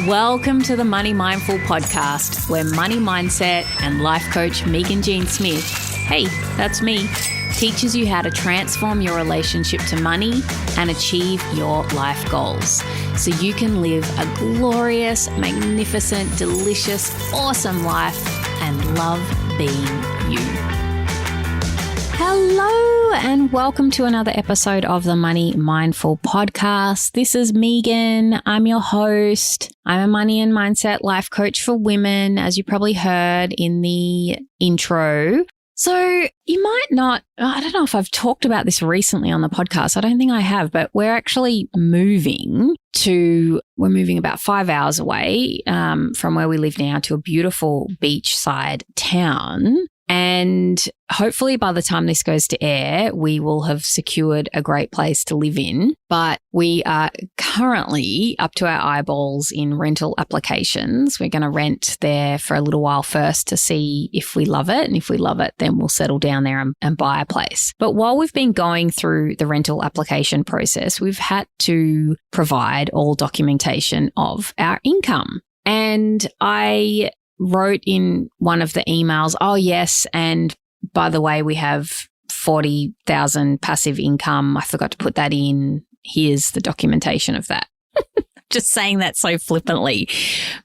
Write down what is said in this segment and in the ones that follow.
Welcome to the Money Mindful podcast, where money mindset and life coach Meaghan Jean Smith, hey, that's me, teaches you how to transform your relationship to money and achieve your life goals so you can live a glorious, magnificent, delicious, awesome life and love being you. Hello and welcome to another episode of the Money Mindful podcast. This is Meaghan. I'm your host. I'm a money and mindset life coach for women, as you probably heard in the intro. So you might not, I don't know if I've talked about this recently on the podcast. I don't think I have, but we're actually moving about 5 hours away from where we live now to a beautiful beachside town. And hopefully by the time this goes to air, we will have secured a great place to live in. But we are currently up to our eyeballs in rental applications. We're going to rent there for a little while first to see if we love it. And if we love it, then we'll settle down there and buy a place. But while we've been going through the rental application process, we've had to provide all documentation of our income. And I wrote in one of the emails, oh yes, and by the way, we have 40,000 passive income. I forgot to put that in. Here's the documentation of that. Just saying that so flippantly.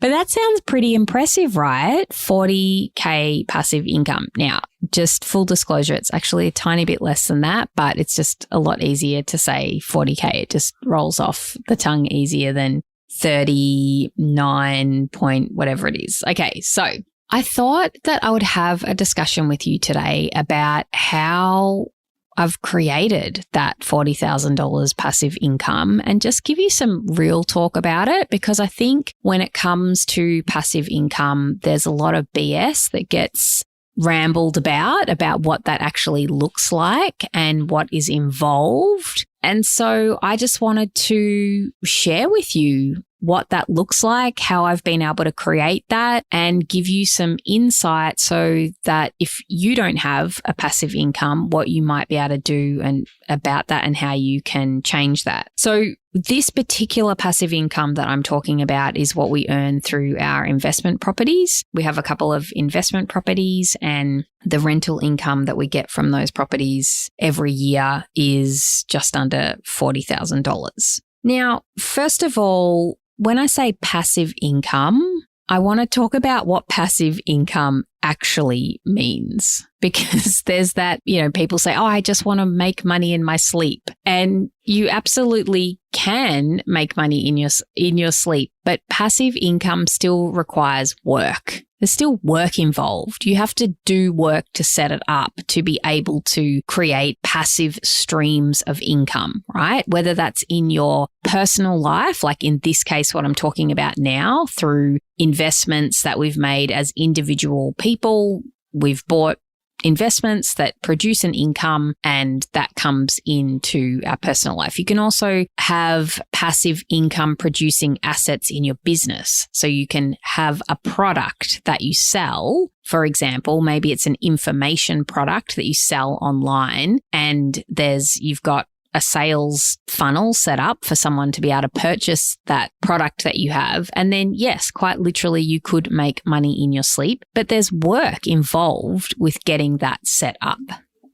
But that sounds pretty impressive, right? 40K passive income. Now, just full disclosure, it's actually a tiny bit less than that, but it's just a lot easier to say 40K. It just rolls off the tongue easier than 39 point whatever it is. Okay, so I thought that I would have a discussion with you today about how I've created that $40,000 passive income and just give you some real talk about it, because I think when it comes to passive income, there's a lot of BS that gets rambled about what that actually looks like and what is involved. And so I just wanted to share with you what that looks like, how I've been able to create that, and give you some insight so that if you don't have a passive income, what you might be able to do and about that and how you can change that. So this particular passive income that I'm talking about is what we earn through our investment properties. We have a couple of investment properties, and the rental income that we get from those properties every year is just under $40,000. Now, first of all, when I say passive income, I want to talk about what passive income actually means, because there's that, people say, oh, I just want to make money in my sleep. And you absolutely can make money in your sleep, but passive income still requires work. There's still work involved. You have to do work to set it up to be able to create passive streams of income, right? Whether that's in your personal life, like in this case, what I'm talking about now, through investments that we've made as individual people. We've bought investments that produce an income, and that comes into our personal life. You can also have passive income producing assets in your business. So you can have a product that you sell. For example, maybe it's an information product that you sell online, and you've got a sales funnel set up for someone to be able to purchase that product that you have. And then, yes, quite literally, you could make money in your sleep, but there's work involved with getting that set up,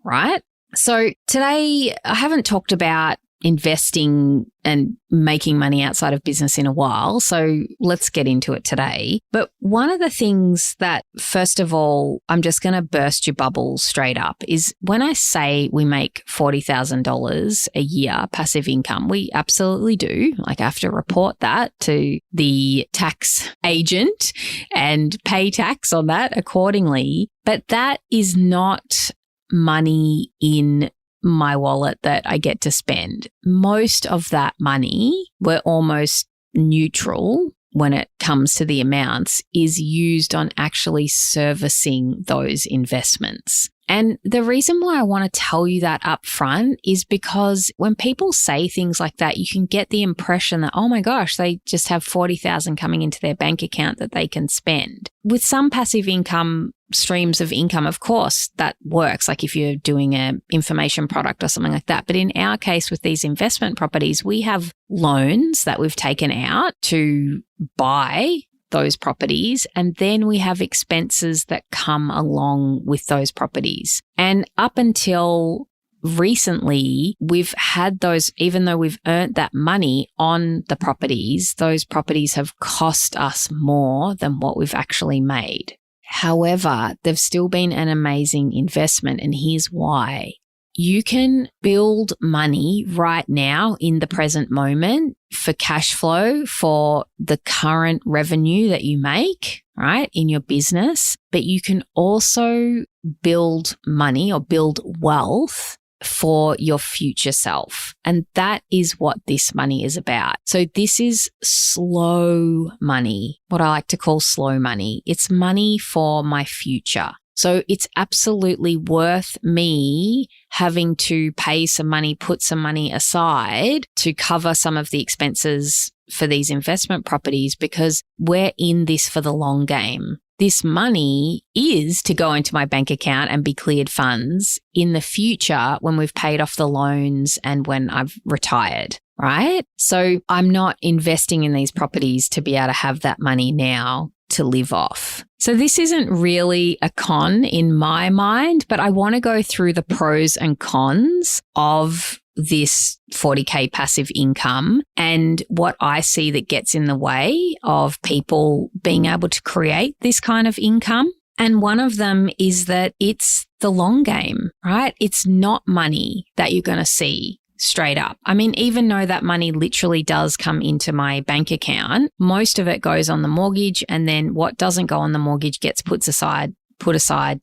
right? So today, I haven't talked about investing and making money outside of business in a while. So let's get into it today. But one of the things that, first of all, I'm just going to burst your bubble straight up is when I say we make $40,000 a year passive income, we absolutely do. Like, I have to report that to the tax agent and pay tax on that accordingly. But that is not money in my wallet that I get to spend. Most of that money, we're almost neutral when it comes to the amounts, is used on actually servicing those investments. And the reason why I want to tell you that up front is because when people say things like that, you can get the impression that, oh my gosh, they just have 40,000 coming into their bank account that they can spend. With some passive income streams of income, of course, that works. Like if you're doing an information product or something like that. But in our case, with these investment properties, we have loans that we've taken out to buy those properties. And then we have expenses that come along with those properties. And up until recently, we've had those, even though we've earned that money on the properties, those properties have cost us more than what we've actually made. However, they've still been an amazing investment, and here's why. You can build money right now in the present moment for cash flow for the current revenue that you make, right, in your business, but you can also build money or build wealth for your future self. And that is what this money is about. So this is slow money, what I like to call slow money. It's money for my future. So it's absolutely worth me having to pay some money, put some money aside to cover some of the expenses for these investment properties, because we're in this for the long game. This money is to go into my bank account and be cleared funds in the future when we've paid off the loans and when I've retired, right? So I'm not investing in these properties to be able to have that money now to live off. So this isn't really a con in my mind, but I want to go through the pros and cons of this 40K passive income and what I see that gets in the way of people being able to create this kind of income. And one of them is that it's the long game, right? It's not money that you're going to see straight up. I mean, even though that money literally does come into my bank account, most of it goes on the mortgage, and then what doesn't go on the mortgage gets put aside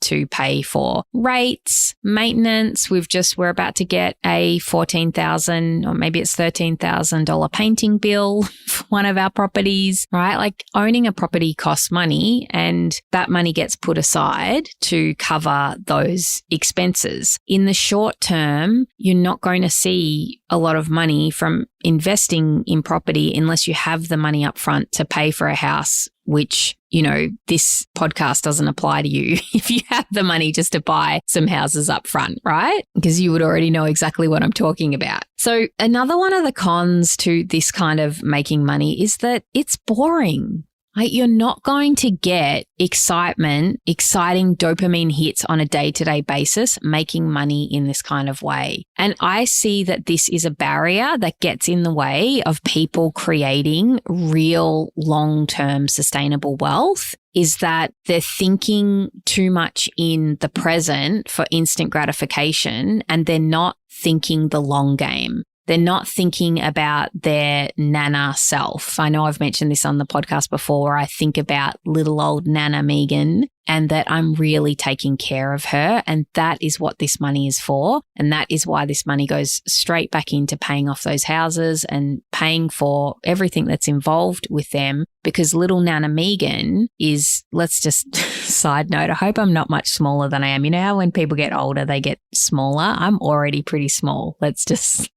to pay for rates, maintenance. We're about to get a $14,000 or maybe it's $13,000 painting bill for one of our properties, right? Like owning a property costs money, and that money gets put aside to cover those expenses. In the short term, you're not going to see a lot of money from investing in property unless you have the money up front to pay for a house, which, you know, this podcast doesn't apply to you if you have the money just to buy some houses up front, right? Because you would already know exactly what I'm talking about. So another one of the cons to this kind of making money is that it's boring. Like you're not going to get exciting dopamine hits on a day-to-day basis making money in this kind of way. And I see that this is a barrier that gets in the way of people creating real long-term sustainable wealth, is that they're thinking too much in the present for instant gratification, and they're not thinking the long game. They're not thinking about their Nana self. I know I've mentioned this on the podcast before, where I think about little old Nana Meaghan and that I'm really taking care of her. And that is what this money is for. And that is why this money goes straight back into paying off those houses and paying for everything that's involved with them. Because little Nana Meaghan is, let's just side note, I hope I'm not much smaller than I am. You know how when people get older, they get smaller? I'm already pretty small. Let's just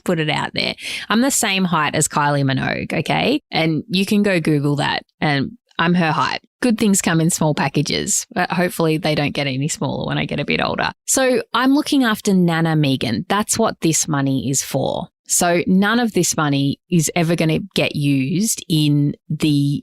put it out there. I'm the same height as Kylie Minogue, okay? And you can go Google that, and I'm her height. Good things come in small packages, but hopefully they don't get any smaller when I get a bit older. So I'm looking after Nana Meaghan. That's what this money is for. So none of this money is ever going to get used in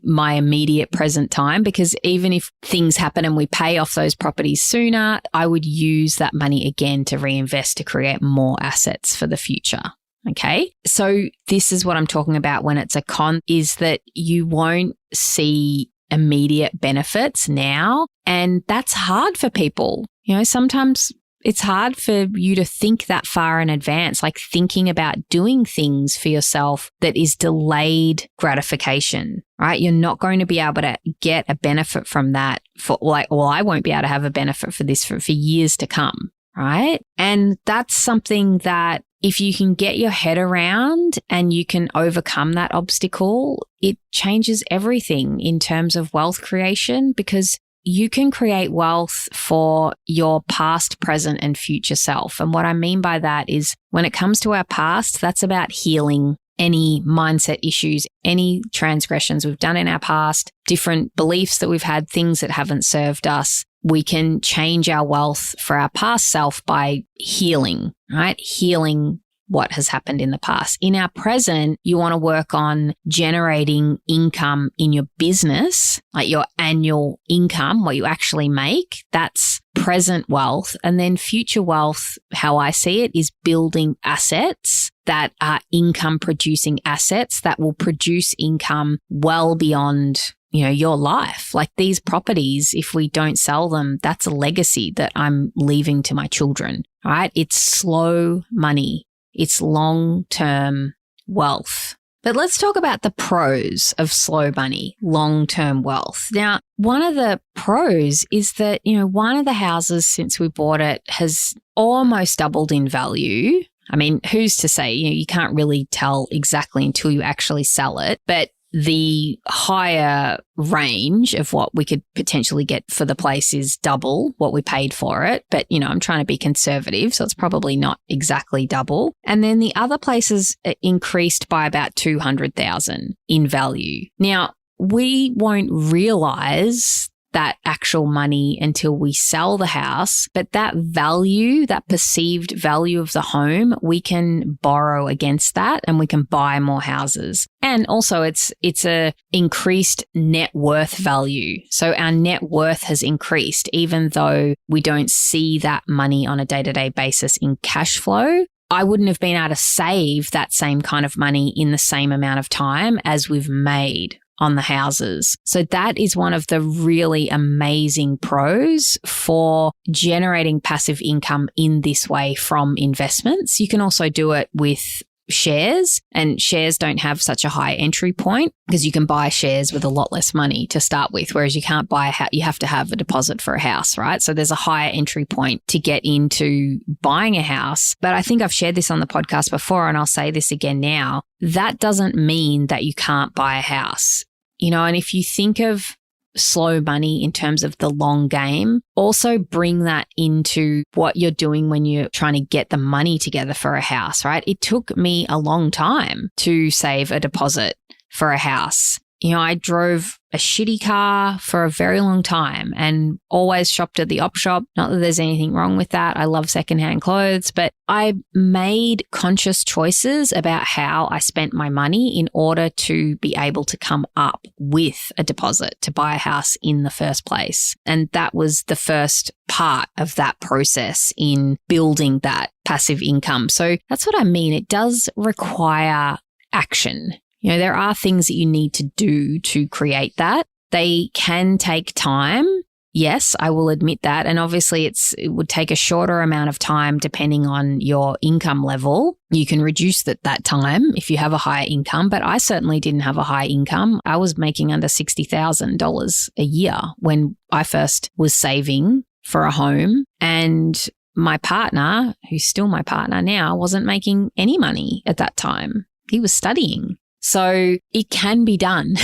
my immediate present time, because even if things happen and we pay off those properties sooner, I would use that money again to reinvest to create more assets for the future. Okay. So this is what I'm talking about when it's a con, is that you won't see immediate benefits now. And that's hard for people. You know, sometimes it's hard for you to think that far in advance, like thinking about doing things for yourself that is delayed gratification, right? You're not going to be able to get a benefit from that I won't be able to have a benefit for this for years to come, right? And that's something that if you can get your head around and you can overcome that obstacle, it changes everything in terms of wealth creation, because you can create wealth for your past, present, and future self. And what I mean by that is when it comes to our past, that's about healing any mindset issues, any transgressions we've done in our past, different beliefs that we've had, things that haven't served us. We can change our wealth for our past self by healing, right? Healing what has happened in the past. In our present, you want to work on generating income in your business, like your annual income, what you actually make. That's present wealth. And then future wealth, how I see it, is building assets that are income producing assets that will produce income well beyond your life. Like these properties, if we don't sell them, that's a legacy that I'm leaving to my children, right? It's slow money. It's long-term wealth. But let's talk about the pros of slow money, long-term wealth. Now, one of the pros is that, one of the houses since we bought it has almost doubled in value. I mean, who's to say? You can't really tell exactly until you actually sell it. But the higher range of what we could potentially get for the place is double what we paid for it. But, I'm trying to be conservative, so it's probably not exactly double. And then the other places increased by about 200,000 in value. Now, we won't realize that actual money until we sell the house. But that value, that perceived value of the home, we can borrow against that and we can buy more houses. And also it's a increased net worth value. So our net worth has increased, even though we don't see that money on a day-to-day basis in cash flow. I wouldn't have been able to save that same kind of money in the same amount of time as we've made on the houses. So that is one of the really amazing pros for generating passive income in this way from investments. You can also do it with shares, and shares don't have such a high entry point because you can buy shares with a lot less money to start with, whereas you can't buy you have to have a deposit for a house, right? So there's a higher entry point to get into buying a house. But I think I've shared this on the podcast before, and I'll say this again now. That doesn't mean that you can't buy a house. And if you think of slow money in terms of the long game, also bring that into what you're doing when you're trying to get the money together for a house, right? It took me a long time to save a deposit for a house. I drove a shitty car for a very long time and always shopped at the op shop. Not that there's anything wrong with that. I love secondhand clothes, but I made conscious choices about how I spent my money in order to be able to come up with a deposit to buy a house in the first place. And that was the first part of that process in building that passive income. So that's what I mean. It does require action. There are things that you need to do to create that. They can take time. Yes, I will admit that. And obviously it would take a shorter amount of time depending on your income level. You can reduce that time if you have a higher income, but I certainly didn't have a high income. I was making under $60,000 a year when I first was saving for a home. And my partner, who's still my partner now, wasn't making any money at that time. He was studying. So it can be done,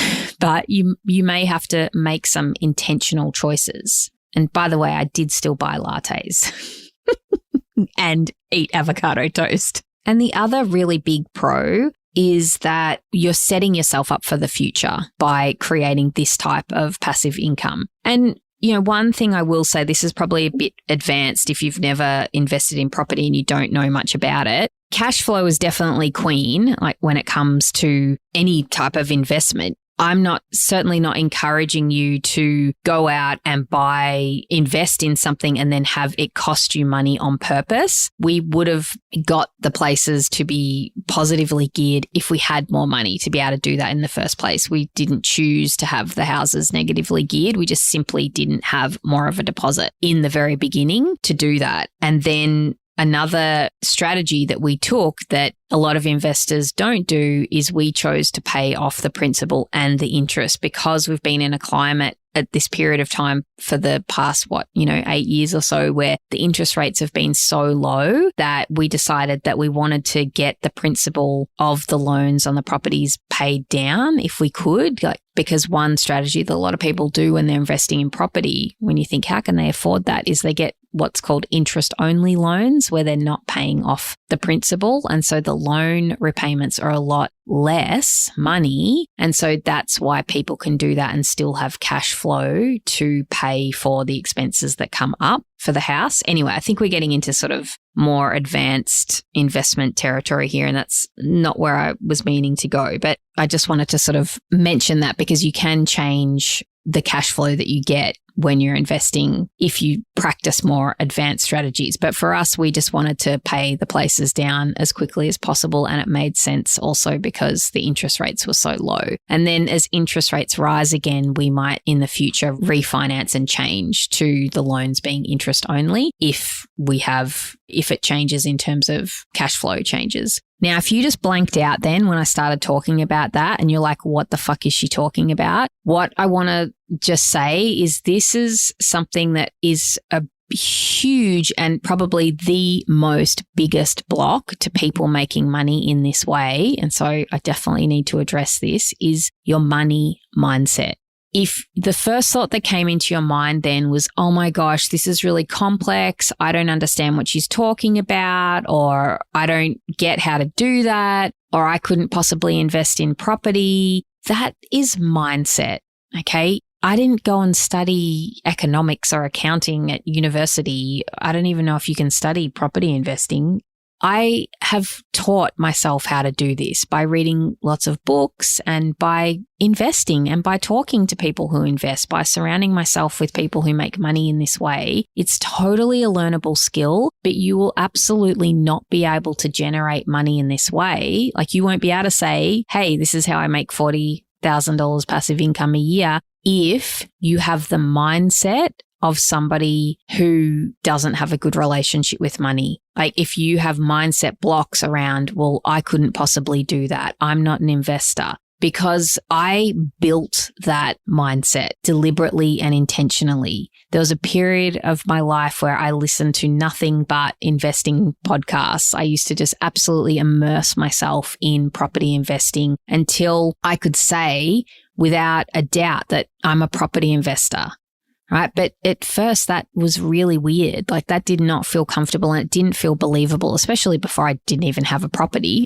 but you may have to make some intentional choices. And by the way, I did still buy lattes and eat avocado toast. And the other really big pro is that you're setting yourself up for the future by creating this type of passive income. And one thing I will say, this is probably a bit advanced if you've never invested in property and you don't know much about it. Cash flow is definitely queen, like when it comes to any type of investment. I'm certainly not encouraging you to go out and invest in something and then have it cost you money on purpose. We would have got the places to be positively geared if we had more money to be able to do that in the first place. We didn't choose to have the houses negatively geared. We just simply didn't have more of a deposit in the very beginning to do that. And then another strategy that we took that a lot of investors don't do is we chose to pay off the principal and the interest because we've been in a climate at this period of time for the past, 8 years or so, where the interest rates have been so low that we decided that we wanted to get the principal of the loans on the properties paid down if we could, because one strategy that a lot of people do when they're investing in property, when you think, how can they afford that, is they get what's called interest-only loans where they're not paying off the principal. And so the loan repayments are a lot less money. And so that's why people can do that and still have cash flow to pay for the expenses that come up for the house. Anyway, I think we're getting into sort of more advanced investment territory here, and that's not where I was meaning to go. But I just wanted to sort of mention that because you can change the cash flow that you get when you're investing if you practice more advanced strategies. But for us, we just wanted to pay the places down as quickly as possible. And it made sense also because the interest rates were so low. And then as interest rates rise again, we might in the future refinance and change to the loans being interest only if it changes in terms of cash flow changes. Now, if you just blanked out then when I started talking about that and you're like, what the fuck is she talking about? What I want to just say is this is something that is a huge and probably the most biggest block to people making money in this way. And so I definitely need to address this is your money mindset. If the first thought that came into your mind then was, oh my gosh, this is really complex, I don't understand what she's talking about, or I don't get how to do that, or I couldn't possibly invest in property, that is mindset, okay? I didn't go and study economics or accounting at university. I don't even know if you can study property investing. I have taught myself how to do this by reading lots of books and by investing and by talking to people who invest, by surrounding myself with people who make money in this way. It's totally a learnable skill, but you will absolutely not be able to generate money in this way. Like you won't be able to say, hey, this is how I make $40,000 passive income a year if you have the mindset of somebody who doesn't have a good relationship with money. Like if you have mindset blocks around, well, I couldn't possibly do that. I'm not an investor. Because I built that mindset deliberately and intentionally. There was a period of my life where I listened to nothing but investing podcasts. I used to just absolutely immerse myself in property investing until I could say without a doubt that I'm a property investor. Right. But at first that was really weird. Like that did not feel comfortable and it didn't feel believable, especially before I didn't even have a property.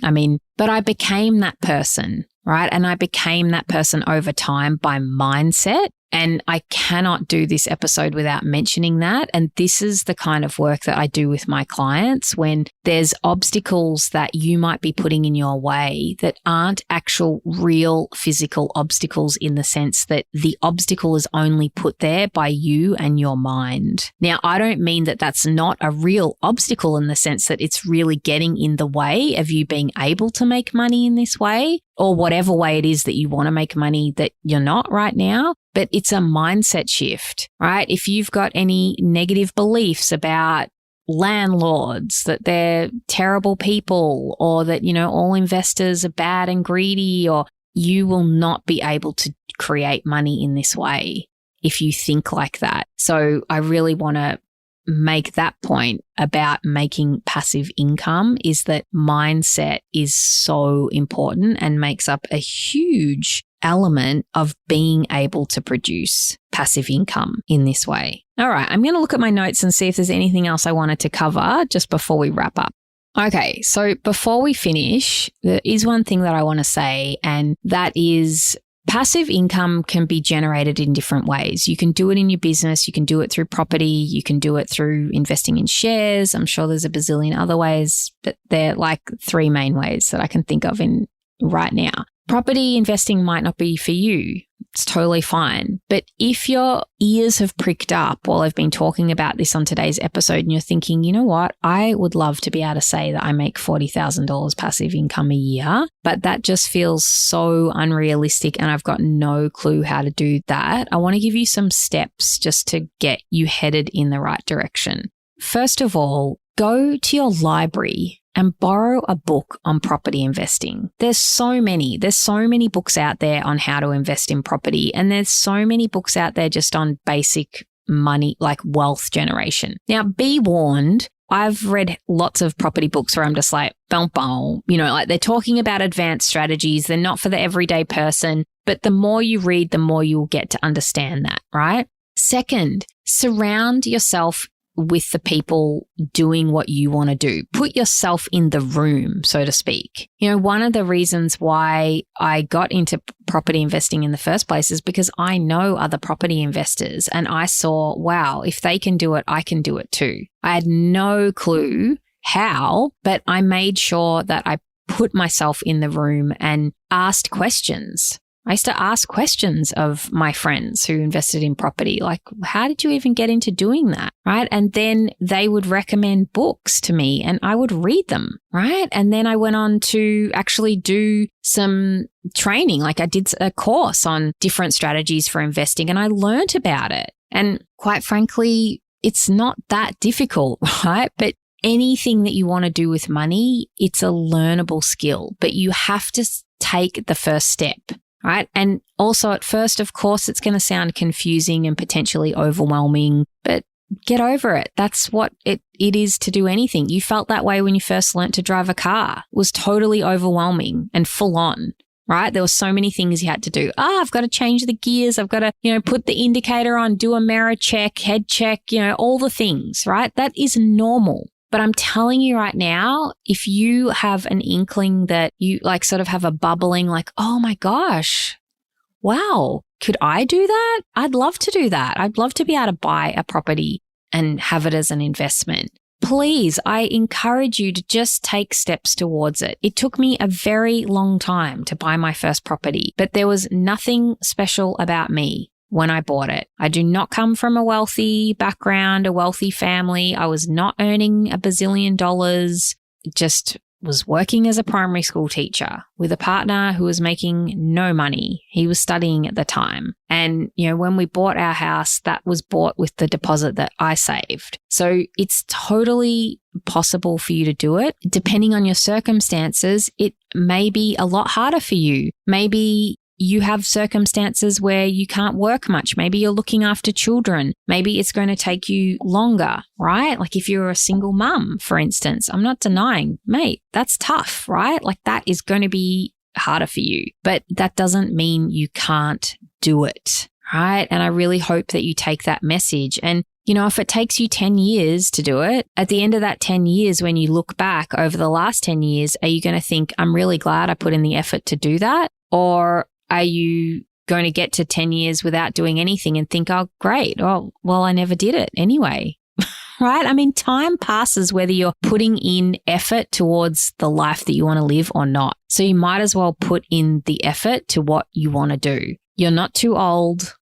But I became that person, right? And I became that person over time by mindset. And I cannot do this episode without mentioning that. And this is the kind of work that I do with my clients when there's obstacles that you might be putting in your way that aren't actual real physical obstacles in the sense that the obstacle is only put there by you and your mind. Now, I don't mean that that's not a real obstacle in the sense that it's really getting in the way of you being able to make money in this way or whatever way it is that you want to make money that you're not right now. But it's a mindset shift, right? If you've got any negative beliefs about landlords, that they're terrible people or that, all investors are bad and greedy, or you will not be able to create money in this way if you think like that. So I really want to make that point about making passive income is that mindset is so important and makes up a huge element of being able to produce passive income in this way. All right, I'm going to look at my notes and see if there's anything else I wanted to cover just before we wrap up. Okay, so before we finish, there is one thing that I want to say, and that is passive income can be generated in different ways. You can do it in your business. You can do it through property. You can do it through investing in shares. I'm sure there's a bazillion other ways, but they're like three main ways that I can think of in right now. Property investing might not be for you. It's totally fine. But if your ears have pricked up while I've been talking about this on today's episode and you're thinking, you know what, I would love to be able to say that I make $40,000 passive income a year, but that just feels so unrealistic and I've got no clue how to do that. I want to give you some steps just to get you headed in the right direction. First of all, go to your library and borrow a book on property investing. There's so many books out there on how to invest in property. And there's so many books out there just on basic money, like wealth generation. Now, be warned, I've read lots of property books where I'm just like, like they're talking about advanced strategies. They're not for the everyday person, but the more you read, the more you'll get to understand that, right? Second, surround yourself with the people doing what you want to do. Put yourself in the room, so to speak. One of the reasons why I got into property investing in the first place is because I know other property investors and I saw, wow, if they can do it, I can do it too. I had no clue how, but I made sure that I put myself in the room and asked questions. I used to ask questions of my friends who invested in property, like, how did you even get into doing that, right? And then they would recommend books to me and I would read them, right? And then I went on to actually do some training. Like I did a course on different strategies for investing and I learned about it. And quite frankly, it's not that difficult, right? But anything that you want to do with money, it's a learnable skill, but you have to take the first step. Right. And also at first, of course, it's going to sound confusing and potentially overwhelming, but get over it. That's what it is to do anything. You felt that way when you first learnt to drive a car. It was totally overwhelming and full on, right? There were so many things you had to do. I've got to change the gears. I've got to, put the indicator on, do a mirror check, head check, all the things, right? That is normal. But I'm telling you right now, if you have an inkling that you like sort of have a bubbling like, oh my gosh, wow, could I do that? I'd love to do that. I'd love to be able to buy a property and have it as an investment. Please, I encourage you to just take steps towards it. It took me a very long time to buy my first property, but there was nothing special about me when I bought it. I do not come from a wealthy background, a wealthy family. I was not earning $1 bazillion, just was working as a primary school teacher with a partner who was making no money. He was studying at the time. And, when we bought our house, that was bought with the deposit that I saved. So it's totally possible for you to do it. Depending on your circumstances, it may be a lot harder for you. Maybe you have circumstances where you can't work much. Maybe you're looking after children. Maybe it's going to take you longer, right? Like if you're a single mum, for instance, I'm not denying, mate, that's tough, right? Like that is going to be harder for you, but that doesn't mean you can't do it, right? And I really hope that you take that message. And if it takes you 10 years to do it, at the end of that 10 years, when you look back over the last 10 years, are you going to think, I'm really glad I put in the effort to do that? Or are you going to get to 10 years without doing anything and think, oh, great. Oh, well, I never did it anyway, right? I mean, time passes whether you're putting in effort towards the life that you want to live or not. So you might as well put in the effort to what you want to do. You're not too old.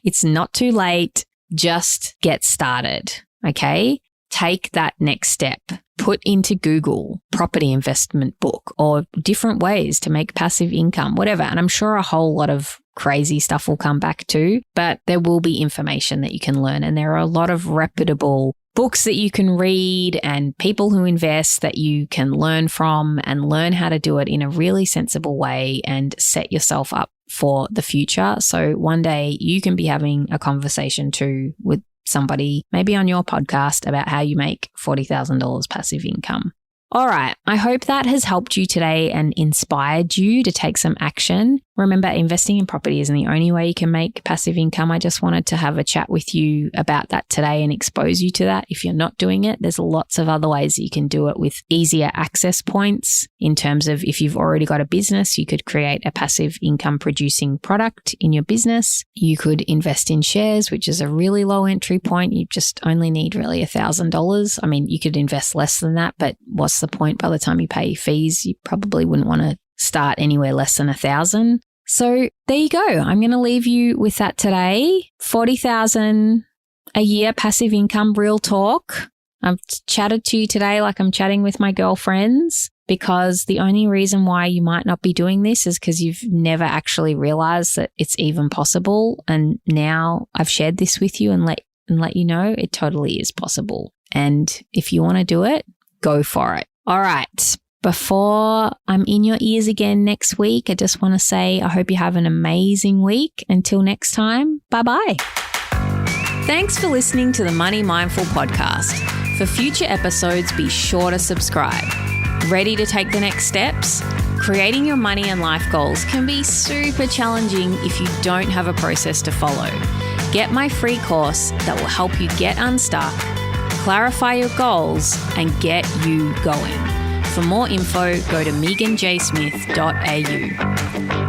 It's not too late. Just get started, okay? Take that next step. Put into Google property investment book or different ways to make passive income, whatever. And I'm sure a whole lot of crazy stuff will come back too, but there will be information that you can learn. And there are a lot of reputable books that you can read and people who invest that you can learn from and learn how to do it in a really sensible way and set yourself up for the future. So one day you can be having a conversation too with somebody, maybe on your podcast, about how you make $40,000 passive income. All right. I hope that has helped you today and inspired you to take some action. Remember, investing in property isn't the only way you can make passive income. I just wanted to have a chat with you about that today and expose you to that. If you're not doing it, there's lots of other ways that you can do it with easier access points. In terms of if you've already got a business, you could create a passive income producing product in your business. You could invest in shares, which is a really low entry point. You just only need really $1,000. I mean, you could invest less than that, but what's the point? By the time you pay fees, you probably wouldn't want to start anywhere less than 1,000. So there you go. I'm going to leave you with that today. 40,000 a year passive income, real talk. I've chatted to you today like I'm chatting with my girlfriends, because the only reason why you might not be doing this is because you've never actually realized that it's even possible. And now I've shared this with you and let you know it totally is possible. And if you want to do it, go for it. All right. Before I'm in your ears again next week, I just want to say I hope you have an amazing week. Until next time, bye-bye. Thanks for listening to the Money Mindful podcast. For future episodes, be sure to subscribe. Ready to take the next steps? Creating your money and life goals can be super challenging if you don't have a process to follow. Get my free course that will help you get unstuck, clarify your goals, and get you going. For more info, go to meaghanjsmith.au.